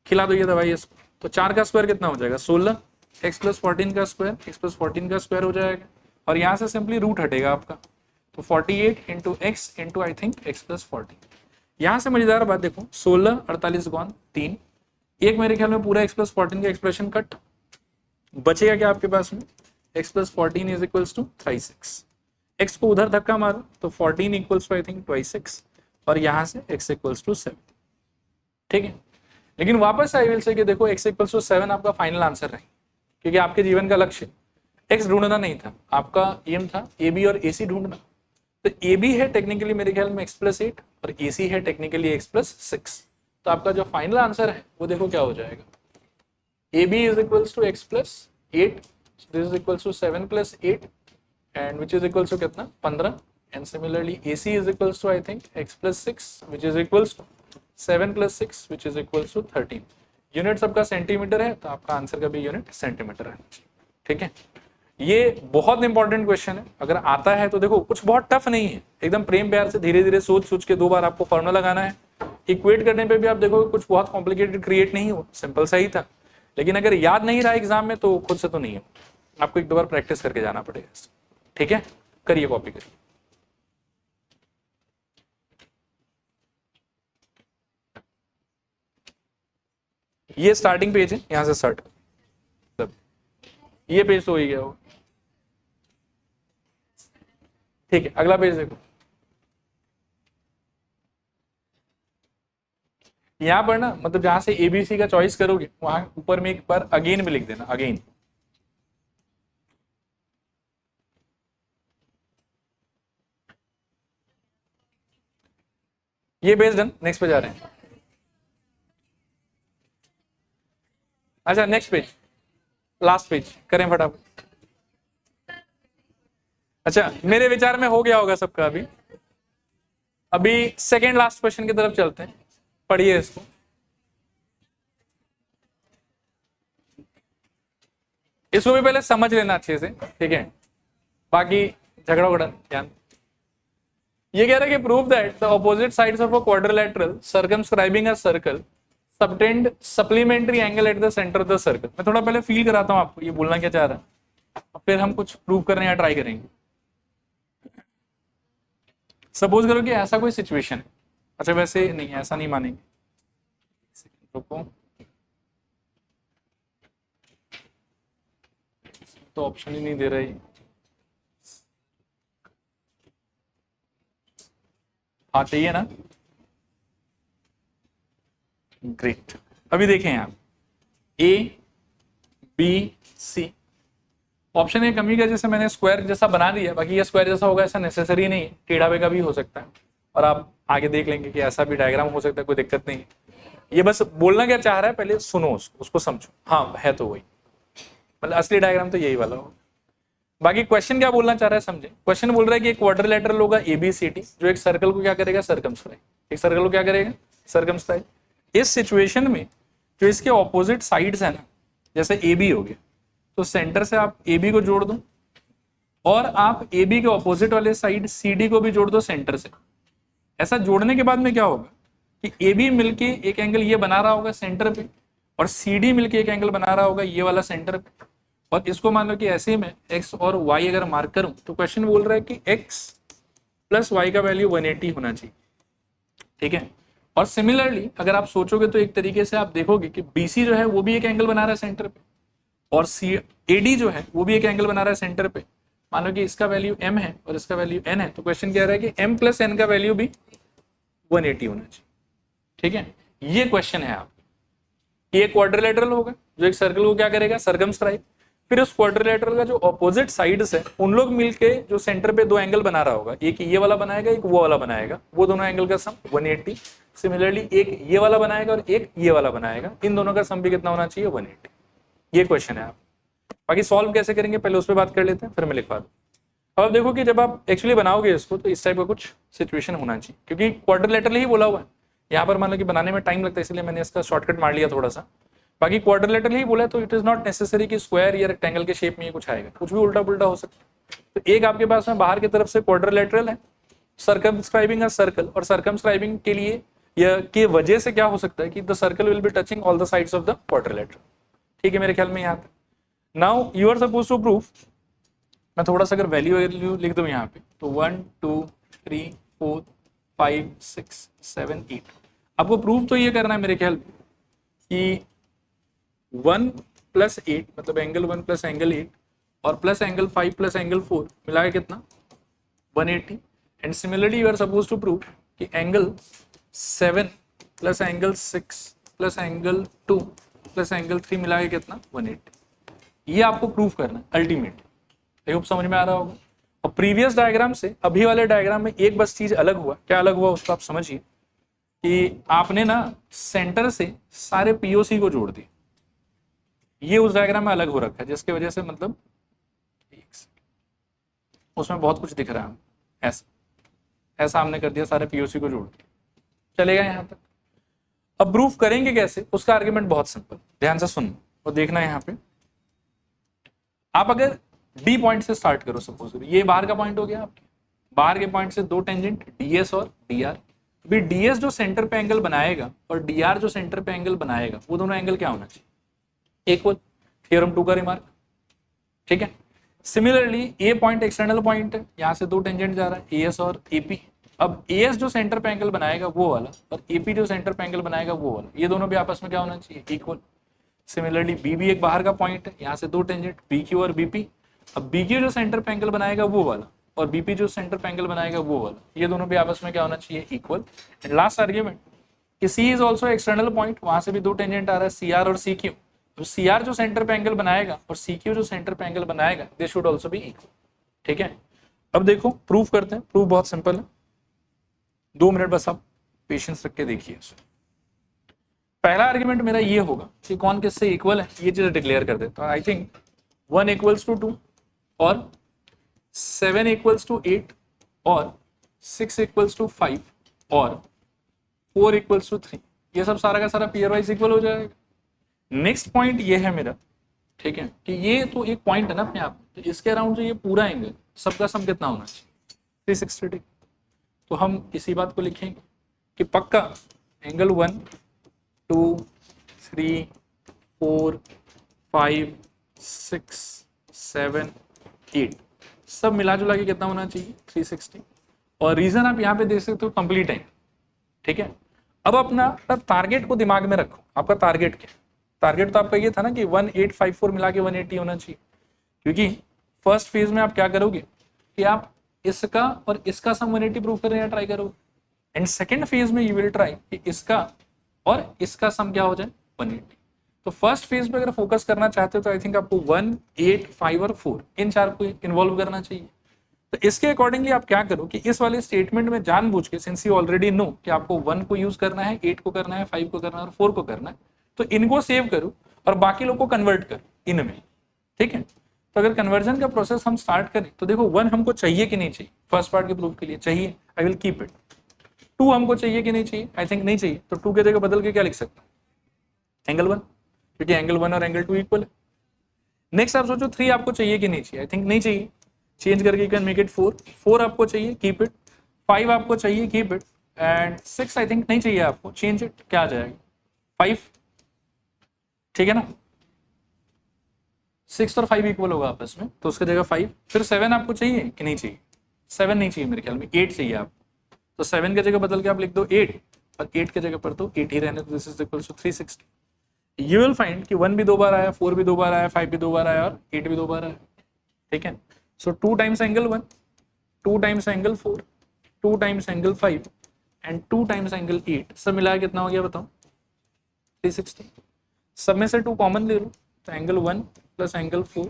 खिला दो ये दवाई इसको, तो 4 का स्क्वायर कितना हो जाएगा? 16, x प्लस 14 का स्क्वायर, x प्लस 14 का स्क्वायर हो जाएगा, और यहाँ से सिंपली रूट हटेगा आपका, तो 48 into x into I think x plus 14। यहाँ से मजेदार बात देखो, 16 48 गॉन 3, एक मेरे ख्याल में पूरा x प्लस 14 का एक्सप्रेशन कट, बचेगा क्या आपके पास में? x plus 14 is equals to 36। x को उधर धक्का मारो तो 14 इक्वल्स टू आई थिंक 26, और यहाँ से x इक्वल्स टू 7। ठीक है, लेकिन वापस आई विल से कि देखो x इक्वल्स टू 7 आपका फाइनल आंसर नहीं, क्योंकि आपके जीवन का लक्ष्य x ढूंढना नहीं था, आपका एम था AB और AC ढूंढना। तो AB है टेक्निकली मेरे ख्याल में x प्लस 8 और AC है टेक्निकली x प्लस 6। तो आपका जो फाइनल आंसर है वो देखो क्या हो जाएगा, AB is equals to x plus 8, this is equals to 7 plus 8 and which is equals to कितना? 15, and similarly AC is equals to I think x plus 6 which is equals to 7 plus 6 which is equals to 13। Unit सबका centimetre है तो आपका answer का भी unit centimetre है। ठीक है, ये बहुत इंपॉर्टेंट क्वेश्चन है, अगर आता है तो देखो कुछ बहुत टफ नहीं है, एकदम प्रेम प्यार से धीरे धीरे सोच सोच के 2 बार आपको फॉर्मूला लगाना है। इक्वेट करने पे भी आप देखोगे कुछ बहुत कॉम्प्लिकेटेड क्रिएट नहीं हुआ, सिंपल सा ही था। लेकिन अगर याद नहीं रहा एग्जाम में तो खुद से तो नहीं हो, आपको 1-2 बार प्रैक्टिस करके जाना पड़ेगा। ठीक है, करिए, कॉपी करिए। ये स्टार्टिंग पेज है, यहां से स्टार्ट, ये पेज तो हो ही गया हो। ठीक है, अगला पेज देखो, यहां पर ना मतलब जहां से ABC का चॉइस करोगे वहां ऊपर में एक बार अगेन भी लिख देना, अगेन। ये पेज डन, नेक्स्ट पे जा रहे हैं। अच्छा नेक्स्ट पेज, लास्ट पेज करें फटाफट। अच्छा मेरे विचार में हो गया होगा सबका। अभी सेकेंड लास्ट क्वेश्चन की तरफ चलते हैं, पढ़िए इसको। इसको भी पहले समझ लेना अच्छे से, ठीक है, बाकी झगड़ा उगड़ा ध्यान। ये कह रहा है कि prove that the opposite sides of a quadrilateral circumscribing a circle subtend supplementary angle at the centre of the circle. मैं थोड़ा पहले फील कराता हूं आपको ये बोलना क्या चाह रहा है, फिर हम कुछ प्रूव करने या ट्राई करेंगे। सपोज करो कि ऐसा कोई सिचुएशन है, अच्छा वैसे नहीं, ऐसा नहीं मानेंगे, रुको, तो ऑप्शन ही नहीं दे रही। हाँ चाहिए ना, ग्रेट। अभी देखें आप A B C, option A कमी का जैसे मैंने स्क्वायर जैसा बना दिया, बाकी ये स्क्वायर जैसा होगा ऐसा नेसेसरी नहीं है, टेढ़ा बेगा भी हो सकता है, और आप आगे देख लेंगे कि ऐसा भी डायग्राम हो सकता है, कोई दिक्कत नहीं है। ये बस बोलना क्या चाह रहा है पहले सुनो उसको समझो, हाँ है तो वही, मतलब असली डायग्राम तो यही वाला होगा। बाकी क्वेश्चन क्या बोलना चाह रहा है समझे। क्वेश्चन बोल रहा है कि एक क्वाड्रिलेटरल होगा ABCD जो एक सर्कल को क्या करेगा, सर्कमस्क्राइब, एक सर्कल को क्या करेगा, सर्कमस्क्राइब। इस सिचुएशन में जो इसके ऑपोजिट साइड्स है ना, जैसे AB हो गया, तो सेंटर से आप AB को जोड़ दो और आप AB के ऑपोजिट वाले साइड CD को भी जोड़ दो सेंटर से। ऐसा जोड़ने के बाद में क्या होगा कि AB मिलके एक एंगल ये बना रहा होगा सेंटर पे, और CD मिलके एक एंगल बना रहा होगा ये वाला सेंटर पे। और इसको मान लो कि ऐसे में x और y अगर मार्क करूं तो क्वेश्चन बोल रहा है कि x प्लस y का वैल्यू 180 होना चाहिए, ठीक है। और सिमिलरली अगर आप सोचोगे तो एक तरीके से आप देखोगे कि BC जो है वो भी एक एंगल बना रहा है सेंटर पे, और AD जो है वो भी एक एंगल बना रहा है सेंटर पे। मान लो कि इसका वैल्यू m है और इसका वैल्यू n है, तो क्वेश्चन कह रहा है कि m प्लस n का वैल्यू भी 180 होना चाहिए, ठीक है। ये क्वेश्चन है आप, ये क्वाड्रिलेटरल होगा जो एक सर्कल को क्या करेगा, सर्कमस्क्राइब। फिर उस क्वाड्रिलेटरल का जो अपोजिट साइड्स है उन लोग मिलके जो सेंटर पे दो एंगल बना रहा होगा, एक ये वाला बनाएगा, एक वो वाला बनाएगा, वो दोनों एंगल का सम 180। सिमिलरली एक ये वाला बनाएगा और एक ये वाला बनाएगा, इन दोनों का सम भी कितना होना चाहिए, 180। ये क्वेश्चन है। आप बाकी सॉल्व कैसे करेंगे पहले उस पर बात कर लेते हैं, फिर मैं लिखवा दूँ। अब आप देखो कि जब आप एक्चुअली बनाओगे इसको तो इस टाइप का कुछ सिचुएशन होना चाहिए, क्योंकि क्वाड्रिलेटरल ही बोला हुआ है। यहाँ पर मान लो कि बनाने में टाइम लगता है, इसलिए मैंने इसका शॉर्टकट मार लिया थोड़ा सा। बाकी क्वाड्रिलेटरल ही बोला है तो इट इज नॉट नेसेसरी कि स्क्वायर या रेक्टेंगल के शेप में ये कुछ आएगा, कुछ भी उल्टा पुल्टा हो सकता है। तो एक आपके पास में बाहर की तरफ से क्वाड्रिलेटरल है, सर्कमस्क्राइबिंग अ सर्कल, और सर्कमस्क्राइबिंग के लिए या की वजह से क्या हो सकता है कि the circle will be touching all the sides of the quadrilateral. ठीक है, मेरे ख्याल में यहाँ तक। Now you are suppose to prove, मैं थोड़ा सा अगर वैल्यू लिख दूं यहाँ पे तो 1 2 3 4 5 6 7 8। आपको प्रूव तो ये करना है मेरे ख्याल कि 1 + 8 मतलब एंगल 1 + एंगल 8 और प्लस एंगल 5 + एंगल 4 मिला के कितना, 180। And similarly you are suppose to prove कि एंगल 7 + एंगल 6 + एंगल 2 + एंगल 3 मिला के कितना, 180। ये आपको प्रूव करना है अल्टीमेट। आई होप समझ में आ रहा होगा। और प्रीवियस डायग्राम से अभी वाले डायग्राम में एक बस चीज अलग हुआ, क्या अलग हुआ उसको आप समझिए कि आपने ना सेंटर से सारे पीओसी को जोड़ दिए। ये उस डायग्राम में अलग हो रखा है, जिसकी वजह से मतलब उसमें बहुत कुछ दिख रहा है। ऐसा हमने कर दिया, सारे पीओसी को जोड़ दिया, चलेगा यहां तक। अब प्रूफ करेंगे कैसे, उसका आर्ग्यूमेंट बहुत सिंपल, ध्यान से सुनना और देखना। यहाँ पे आप अगर डी पॉइंट से स्टार्ट करो, सपोज ये बाहर का पॉइंट हो गया आपके, बाहर के पॉइंट से दो टेंजेंट डीएस और डीआर। अभी डीएस जो सेंटर पे एंगल बनाएगा और डीआर जो सेंटर पे एंगल बनाएगा, वो दोनों एंगल क्या होना चाहिए, इक्वल। थ्योरम 2 का रिमार्क, ठीक है। सिमिलरली ए पॉइंट एक्सटर्नल पॉइंट है, यहाँ से दो टेंजेंट जा रहा है एएस और एपी। अब एएस जो सेंटर पे एंगल बनाएगा वो वाला और एपी जो सेंटर पे एंगल बनाएगा वो वाला, ये दोनों भी आपस में क्या होना चाहिए, इक्वल। सिमिलरली बी भी एक बाहर का पॉइंट है, यहाँ से दो टेंजेंट बी क्यू और बीपी। अब बी क्यू जो सेंटर पे एंगल बनाएगा वो वाला और बीपी जो सेंटर पे एंगल बनाएगा वो वाला, ये दोनों भी आपस में क्या होना चाहिए, इक्वल। एंड लास्ट आर्ग्यूमेंट कि सी इज ऑल्सो एक्सटर्नल पॉइंट, वहां से भी दो टेंजेंट आ रहा है सीआर और सी क्यू। तो सीआर जो सेंटर पे एंगल बनाएगा और सी क्यू जो सेंटर पे एंगल बनाएगा, they should also be equal. ठीक है, अब देखो प्रूफ करते हैं। प्रूफ बहुत सिंपल है, 2 मिनट बस आप पेशेंस रख के देखिए। पहला आर्ग्यूमेंट मेरा ये होगा कि कौन किससे इक्वल है, ये चीज डिक्लेयर कर देता हूं। आई थिंक 1 = 2 और 7 = 8 और 6 = 5 और 4 = 3, ये सब सारा का सारा पेयर वाइज इक्वल हो जाएगा। नेक्स्ट पॉइंट ये है मेरा, ठीक है, कि ये तो एक पॉइंट है ना अपने आप, तो इसके अराउंड जो ये पूरा एंगल सबका सम कितना होना चाहिए, 360 डिग्री। तो हम इसी बात को लिखेंगे कि पक्का एंगल 1 2 3 4 5 6 7 8 सब मिला जुला के कितना होना चाहिए, 360। और रीजन आप यहाँ पे देख सकते हो, कंप्लीट एंगल। ठीक है, अब अपना टारगेट को दिमाग में रखो। आपका टारगेट क्या है? टारगेट तो आपका ये था ना कि 1854 मिला के 180 होना चाहिए, क्योंकि फर्स्ट फेज में आप क्या करोगे कि आप इसका और इसका सम 180 प्रूव करने का ट्राई करोगे। एंड सेकेंड फेज में यू विल ट्राई कि इसका और इसका सम क्या हो जाए, 180। तो फर्स्ट फेज पे अगर फोकस करना चाहते हो तो आई थिंक आपको 1 8 5 और 4 इन चार को इन्वॉल्व करना चाहिए। तो इसके अकॉर्डिंगली आप क्या करो कि इस वाले स्टेटमेंट में जानबूझ के, सिंस यू ऑलरेडी नो कि आपको 1 को यूज करना है, 8 को करना है, 5 को करना है और 4 को करना है, तो इनको सेव करो और बाकी लोग को कन्वर्ट करो इनमें। ठीक है, तो अगर कन्वर्जन का प्रोसेस हम स्टार्ट करें तो देखो 1 हमको चाहिए कि नहीं चाहिए, फर्स्ट पार्ट के प्रूफ के लिए चाहिए, आई विल कीप इट। 2 हमको चाहिए कि नहीं चाहिए, आई थिंक नहीं चाहिए, तो 2 के जगह बदल के क्या लिख सकते हैं, एंगल 1, क्योंकि एंगल 1 और एंगल 2 इक्वल है। नेक्स्ट आप सोचो 3 आपको चाहिए कि नहीं चाहिए, आई थिंक नहीं चाहिए, चेंज करके यू कैन मेक इट 4। 4 आपको चाहिए, कीप इट। 5 आपको चाहिए, keep it. And 6 I think नहीं चाहिए आपको, चेंज इट, क्या आ जाएगा, 5। ठीक है ना, 6 और 5 इक्वल होगा आपस में, तो उसकी जगह 5। फिर 7 आपको चाहिए कि नहीं चाहिए, 7 नहीं चाहिए मेरे ख्याल में, 8 चाहिए आपको, तो 7 के जगह बदल के आप लिख दो 8 और 8 के जगह पर तो 8 ही रहने, this is equal to 360। You will find कि 1 भी 2 बार आया, 4 भी 2 बार आया, 5 भी 2 बार आया और 8 भी 2 बार आया। ठीक है, सो 2 times angle 1, 2 times angle 4, 2 times angle 5 and 2 times angle 8, सब मिलाया कितना हो गया बताओ, 360। सब में से 2 कॉमन ले लो, तो angle 1 plus angle 4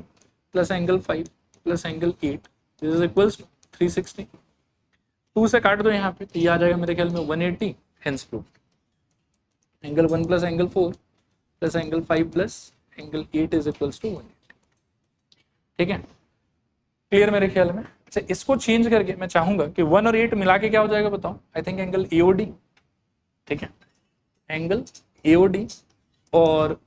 plus angle 5 plus angle 8 this is equals to 360। 2 से काट दो यहाँ पे तो ये आ जाएगा मेरे ख्याल में 180, hence proved. Angle 1 plus angle 4 plus angle 5 plus angle 8 is equals to 180। ठीक है, क्लियर मेरे ख्याल में। अच्छा, इसको चेंज करके मैं चाहूंगा कि 1 और 8 मिला के क्या हो जाएगा बताओ। I think angle AOD. ठीक है, एंगल एओडी और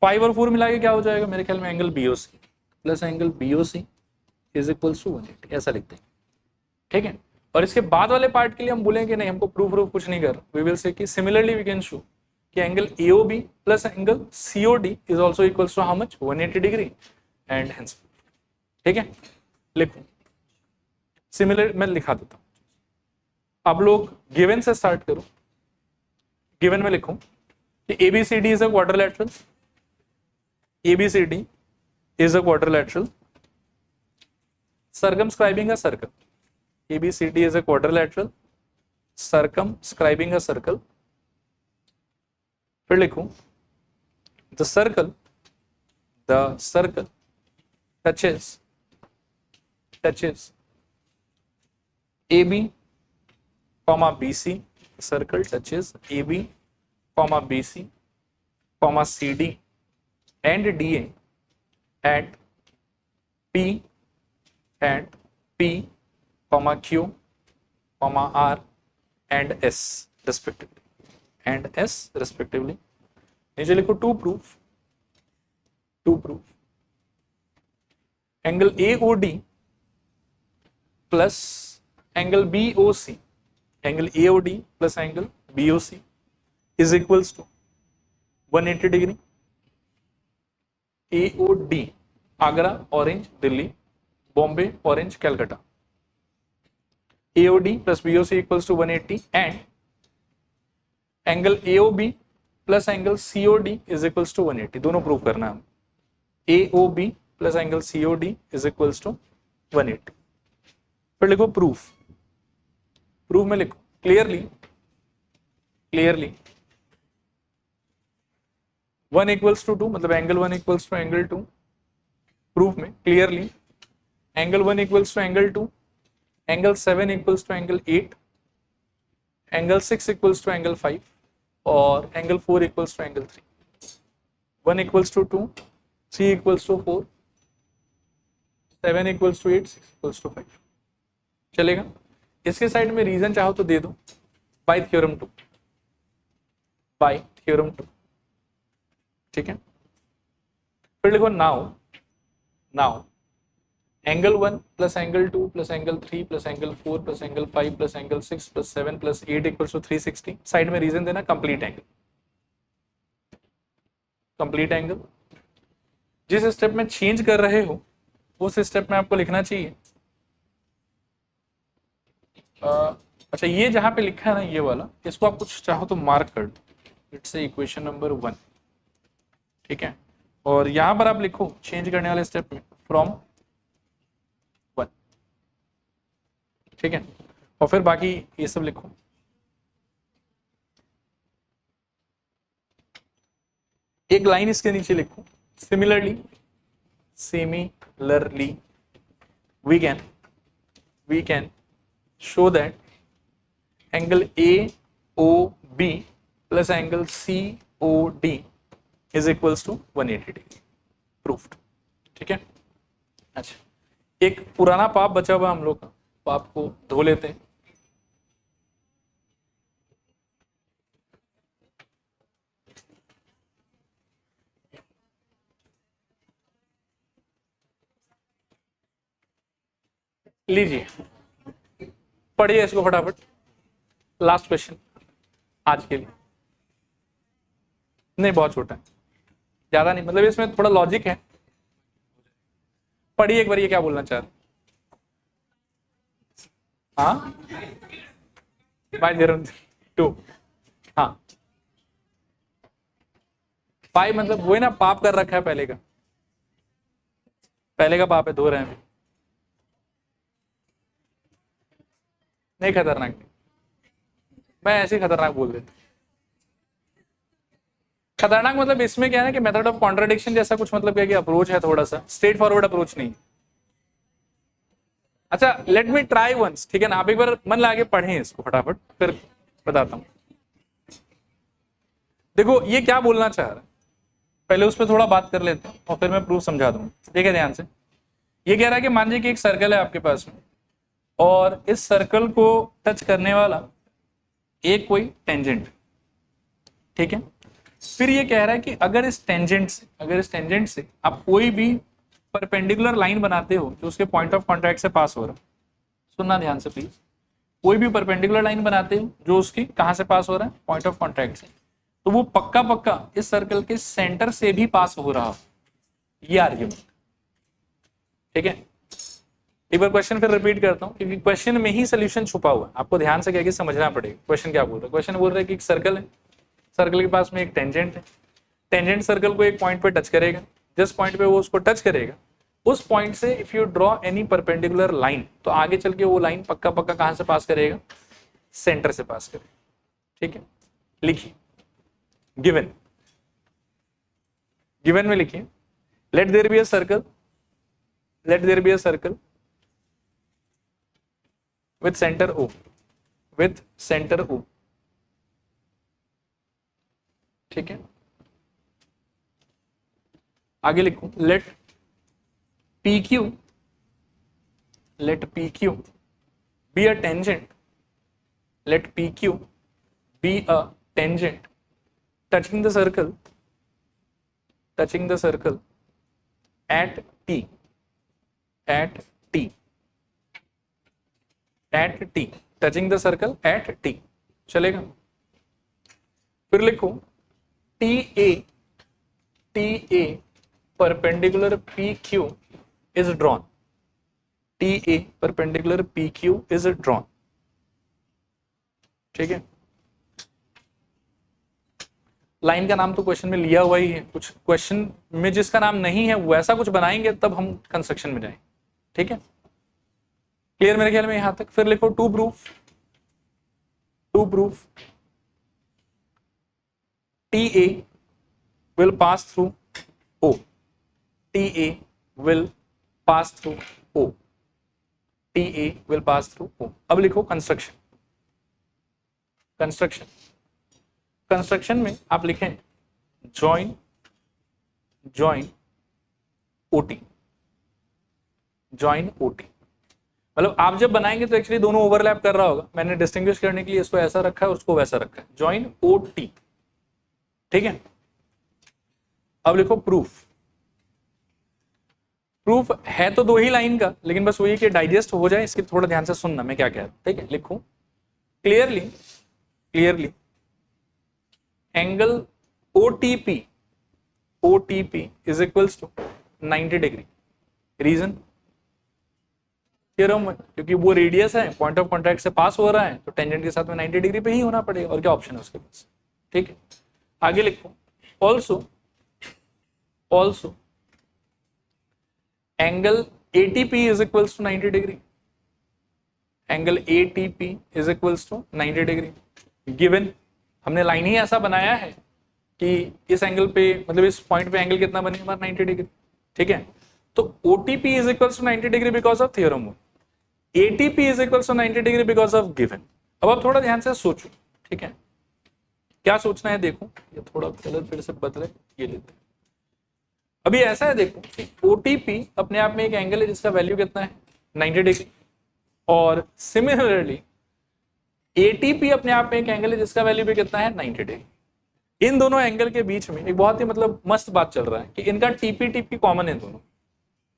5 और 4 मिला के क्या हो जाएगा मेरे ख्याल में angle BOC plus angle BOC is equals to 180, ऐसा लिखते हैं। ठीक है, और इसके बाद वाले पार्ट के लिए हम बोलेंगे नहीं, हमको प्रूफ कुछ नहीं कर, वी विल से कि सिमिलरली वी कैन शो कि angle AOB plus angle COD is also equals to how much 180 degree and hence. ठीक है, लिखो सिमिलर, मैं लिखा देता हूं। आप लोग गिवन से स्टार्ट करो। गिवन में लिखो कि ABCD is a quadrilateral, ABCD is a quadrilateral circumscribing a circle, ABCD is a quadrilateral circumscribing a circle। फिर लिखूं the circle touches AB comma BC, circle touches AB comma BC comma CD and DA at P and P comma Q comma R and S respectively नीचे लिखो to proof angle AOD plus angle BOC, angle AOD plus angle BOC is equals to 180 degree. AOD Agra, orange, Delhi, Bombay, orange, Calcutta. AOD plus BOC equals to 180 and angle AOB plus angle COD is equals to 180। दोनों prove करना है। AOB plus angle COD is equals to 180। फिर लिखो proof में लिखो clearly 1 equals to 2, मतलब angle 1 equals to angle 2। Proof में clearly angle 1 equals to angle 2, angle 7 equals to angle 8, angle 6 equals to angle 5 और angle 4 equals to angle 3। 1 equals to 2, 3 equals to 4, 7 equals to 8, 6 equals to 5। चलेगा। इसके side में reason चाहो तो दे दो bye theorem 2। ठीक है, फिर लिखो now angle 1 plus angle 2 plus angle 3 plus angle 4 plus angle 5 plus angle 6 plus 7 plus 8 equals to 360। Side में रीजन देना कंप्लीट एंगल। जिस स्टेप में चेंज कर रहे हो उस स्टेप में आपको लिखना चाहिए अच्छा, ये जहां पे लिखा है ना ये वाला, इसको आप कुछ चाहो तो मार्क कर दो, इट्स इक्वेशन नंबर 1। ठीक है, और यहां पर आप लिखो चेंज करने वाले स्टेप में फ्रॉम 1। ठीक है, और फिर बाकी ये सब लिखो। एक लाइन इसके नीचे लिखो similarly we can show that angle AOB plus angle COD is equals to 180 degree proved। ठीक है, अच्छा एक पुराना पाप बचा हुआ हम लोग का, पाप को धो लेते हैं। लीजिए पढ़िए इसको फटाफट, लास्ट क्वेश्चन आज के लिए। नहीं बहुत छोटा है, ज्यादा नहीं, मतलब इसमें थोड़ा लॉजिक है। पढ़िए एक बार, ये क्या बोलना चाह रहे? हाँ बाय 0.2। हाँ 5 मतलब वही ना, पाप कर रखा है पहले का पाप है, धो रहे हैं। नहीं खतरनाक, मैं ऐसे ही खतरनाक बोल देता। खतरनाक मतलब इसमें क्या है कि मेथड ऑफ कॉन्ट्राडिक्शन जैसा कुछ मतलब क्या कि अप्रोच है, थोड़ा सा स्ट्रेट फॉरवर्ड अप्रोच नहीं। अच्छा लेट मी ट्राई वंस, ठीक है ना, आप एक बार मन लगा के पढ़ें इसको फटाफट, फिर बताता हूं। देखो ये क्या बोलना चाह रहा है, पहले उस पर थोड़ा बात कर लेते हैं और फिर मैं प्रूफ समझा दूंगा। ठीक है, ध्यान से। ये कह रहा है कि मान लीजिए कि एक सर्कल है आपके पास में, और इस सर्कल को टच करने वाला एक कोई टेंजेंट, ठीक है। फिर ये कह रहा है कि अगर इस टेंजेंट से आप कोई भी परपेंडिकुलर लाइन बनाते हो जो उसके पॉइंट ऑफ कॉन्टैक्ट से पास हो रहा है, सुनना ध्यान से प्लीज, कोई भी परपेंडिकुलर लाइन बनाते हो जो उसकी कहां से पास हो रहा है, पॉइंट ऑफ कॉन्टैक्ट से, तो वो पक्का पक्का इस सर्कल के सेंटर से भी पास हो रहा हो, ये आर्ग्यूमेंट। ठीक है, एक बार क्वेश्चन फिर रिपीट करता हूं क्योंकि क्वेश्चन में ही सोल्यूशन छुपा हुआ है, आपको ध्यान से क्या समझना पड़ेगा। क्वेश्चन क्या बोल रहा है, क्वेश्चन बोल रहा है कि एक सर्कल है, सर्कल के पास में एक टेंजेंट है, टेंजेंट सर्कल को एक पॉइंट पे टच करेगा, जिस पॉइंट पे वो उसको टच करेगा उस पॉइंट से if you draw any perpendicular line, तो आगे चल के वो लाइन पक्का पक्का कहां से पास करेगा, सेंटर से पास करेगा। ठीक है, लिखिए गिवन, गिवन में लिखिए let there be a circle, let there be a circle with centre O, with centre O। ठीक है, आगे लिखूं let PQ, let PQ be a tangent, let PQ be a tangent touching the circle at T, at T, at T, touching the circle at T, चलेगा। फिर लिखो TA, TA perpendicular PQ is drawn, TA perpendicular PQ is drawn। ठीक है, line का नाम तो question में लिया हुआ ही है, कुछ क्वेश्चन में जिसका नाम नहीं है वैसा कुछ बनाएंगे तब हम कंस्ट्रक्शन में जाएंगे। ठीक है, क्लियर मेरे ख्याल में यहां तक। फिर लिखो to proof, to proof TA will pass through O, TA will pass through O, TA will pass through O। अब लिखो कंस्ट्रक्शन, कंस्ट्रक्शन, कंस्ट्रक्शन में आप लिखें join, join OT, join OT। मतलब आप जब बनाएंगे तो एक्चुअली दोनों ओवरलैप कर रहा होगा, मैंने डिस्टिंग्विश करने के लिए इसको ऐसा रखा है उसको वैसा रखा है, जॉइन OT। ठीक है, अब लिखो प्रूफ, प्रूफ है तो दो ही लाइन का, लेकिन बस वही कि डाइजेस्ट हो जाए इसके थोड़ा ध्यान से सुनना मैं क्या कह रहा हूं। ठीक है, लिखो clearly, clearly angle OTP, OTP is equals to 90 degree. Reason theorem, क्योंकि वो रेडियस है, पॉइंट ऑफ कॉन्टैक्ट से पास हो रहा है तो टेंजेंट के साथ में 90 डिग्री पे ही होना पड़ेगा, और क्या ऑप्शन है उसके पास। ठीक है, आगे लिखो also, also angle ATP is equals to 90 degree, angle ATP is equals to 90 degree. Given हमने लाइन ही ऐसा बनाया है कि इस एंगल पे मतलब इस पॉइंट पे एंगल कितना बनेगा हमारा 90 डिग्री। ठीक है, तो OTP is equals to 90 degree because of theorem 1, ATP is equals to 90 degree because of given. अब आप थोड़ा ध्यान से सोचो। ठीक है, क्या सोचना है, देखो ये थोड़ा कलर फिर से बदले, ये लेते हैं। अभी ऐसा है देखो कि OTP अपने आप में एक एंगल है जिसका वैल्यू कितना है 90 डिग्री, और सिमिलरली ATP अपने आप में एक एंगल है जिसका वैल्यू भी कितना है 90 डिग्री। इन दोनों एंगल के बीच में एक बहुत ही मतलब मस्त बात चल रहा है कि इनका TP कॉमन है दोनों,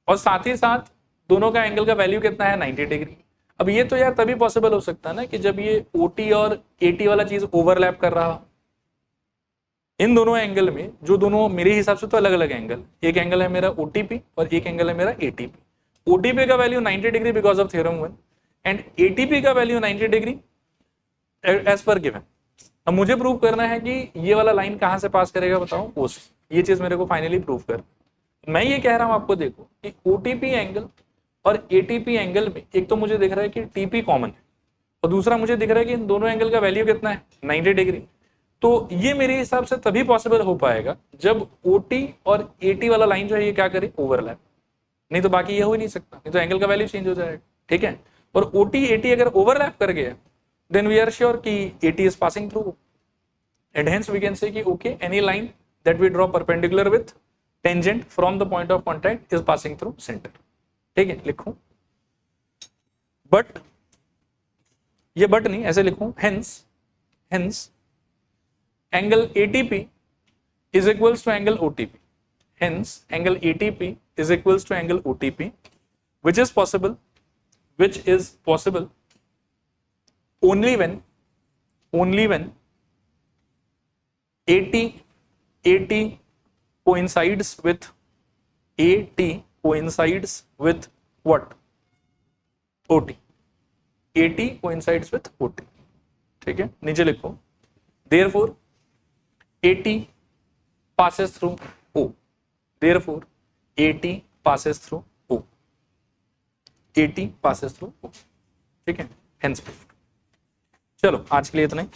और साथ ही साथ दोनों का एंगल का वैल्यू कितना है 90 डिग्री। अब ये तो यार तभी पॉसिबल हो सकता है ना कि जब ये OT और AT वाला चीज ओवरलैप कर रहा हो। इन दोनों एंगल में जो दोनों मेरे हिसाब से तो अलग अलग एंगल, एक एंगल है मेरा OTP और एक एंगल है मेरा ATP। OTP का value 90 degree because of theorem 1 and ATP का वैल्यू 90 डिग्री एज पर गिवन। अब मुझे प्रूव करना है कि ये वाला लाइन कहां से पास करेगा, बताओ उस, ये चीज मेरे को फाइनली प्रूव कर। मैं ये कह रहा हूं आपको, देखो कि OTP एंगल और ATP एंगल में एक तो मुझे दिख रहा है कि TP कॉमन है, और दूसरा मुझे दिख रहा है कि इन दोनों एंगल का वैल्यू कितना है 90 डिग्री। तो ये मेरे हिसाब से तभी पॉसिबल हो पाएगा जब OT और AT वाला लाइन जो है ये क्या करे, ओवरलैप। नहीं तो बाकी ये हो ही नहीं सकता, नहीं तो एंगल का वैल्यू चेंज हो जाएगा, ठीक है। और OT AT अगर ओवरलैप कर गया देन वी आर श्योर कि AT is passing through, and hence we can say कि okay any line that we draw perpendicular with tangent from the point of contact is passing through centre, ठीक है। लिखूं but, ये but नहीं ऐसे लिखूं, hence angle ATP is equals to angle OTP. Hence, angle ATP is equals to angle OTP, which is possible only when AT coincides with what? OT. AT coincides with OT, ठीक है। नीचे लिखो therefore AT passes through O. Therefore, AT passes through O. AT passes through O. ठीक है, hence proved। चलो आज के लिए इतना ही।